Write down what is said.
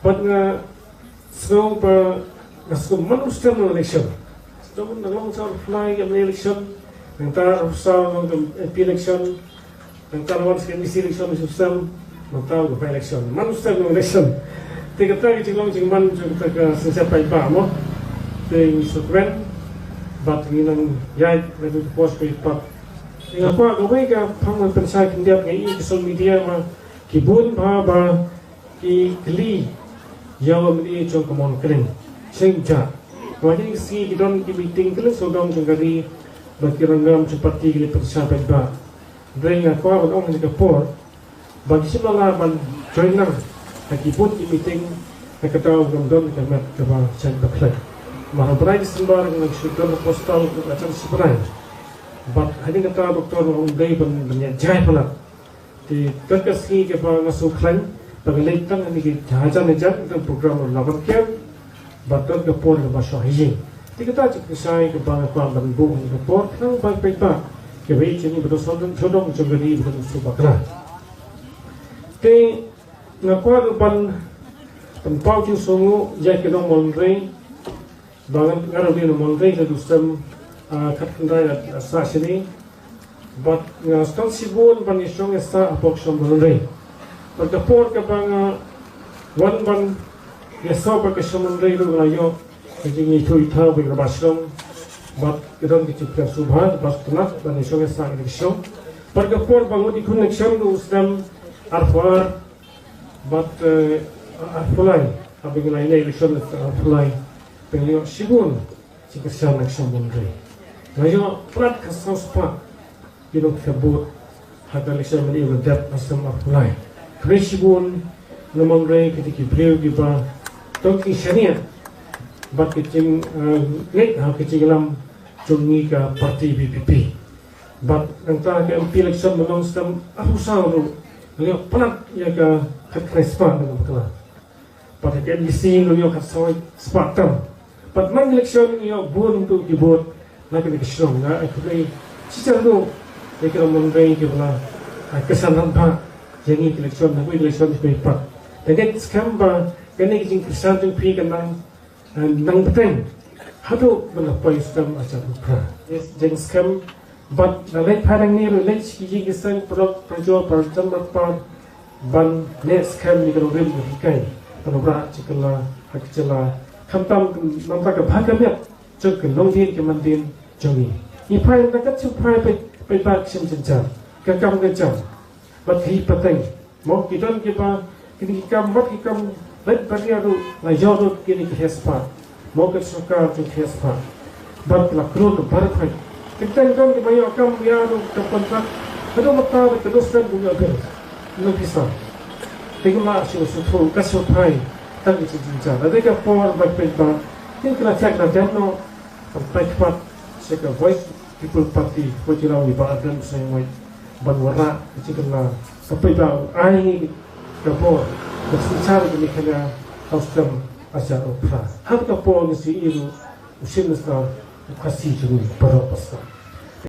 but nga snow pa ngasko manusta ng election. So nalong sa fly ng election, ng tao sa ng election, ng tanawan sa election ng system, ng tao ng election. Manusta ng election. Tiga tayo lang jing man jing taga sensapay pa mo. Ting sukren, but nginang yay na post pa ipat. Nga pa gawin ka pang pensay kindiap ng social media ma kibun pa ba kili yaw mali chong kamon kring singja. Wajib si kidon meeting kilo so dong jengari berkiranggam seperti kili pensay ba. Dahil nga kwa ong ni kapor bagi simala man joiner nakipun meeting nakataw gamdon kamat kaba sa baklay. Mahabray December nagsudan ng postal at sa Sibray. But hading kata doktor ng day banyajay pala. Di kakasi ke pa ngasuklan paglitang ni jajan nejat ng program ng laban care. But ka por ka basyahin. Di kata cikisay ke pa pa bandung ke por nang baik-baik pa. Ke wei chini betul sodong jogani betul subakra. Te ngakwa ban tempau ju songu jai ke dong monrei bangan ngaruh di monrei ke dusam kat kendai asa sini but ngaskan sibun ban isong asa apok som monrei pagkapor ke bang wan ban yasa pa ke som monrei lu layo jing itu ita bing rabasong but kedon dicipta subhan pas kenat ban isong asa election pagkapor bangun di connection lu usdam arfar but arfulai abing lain election arfulai penglihok sibun jika siang nak sambung rei. Layo prat kasau spa kilo kabut hada election meni berdap asam arfulai. Kri sibun namang rei ketika beliau diba toki syariah bat kecing ngek kecing lam jungi ka parti BPP. Bat antara ke MP election menang sistem ahusau tu. Layo prat ya ka krespa dengan betul. Pada ke NBC layo kasau spartam. But man election yo buon untuk dibot na ke kesong na aku ni sisa tu dia kira mengenai ke bala kesanan pa jadi election na election di pat dan skam ba kene kijing kesan tu pi kan nang beteng hadu bala pa sistem aja pra jadi skam but na lek parang ni lek kijing kesan pro projo partam pa ban net skam ni kalau rem kai kalau bra cikala hakcela kamtam nampak kebahagiaan cek longdin kemantin jongi. Ipai nak cek pai bak sim jenjang, kekam kejam, bat hi pateng. Mau kita kini kam mat kam let bariaru la jodoh kini kehespa. Mau kesuka tu kehespa. Bat la kru barat hai. Kita kan ke bayo kam biaru kepontak. Kedo mata kedo sen bunga ber. No bisa. Tinggal asyik suatu kasupai. Tak bisa jinjang. Ada ke por baik-baik ba. Ini kena cek na demo baik-baik seka voice people party pojirau di badan saya mai banwara kecikna sampai ba ai ke por berbicara ini kena custom aja opera. Hak ke por ni si iru usin besar kasih juri para pasal.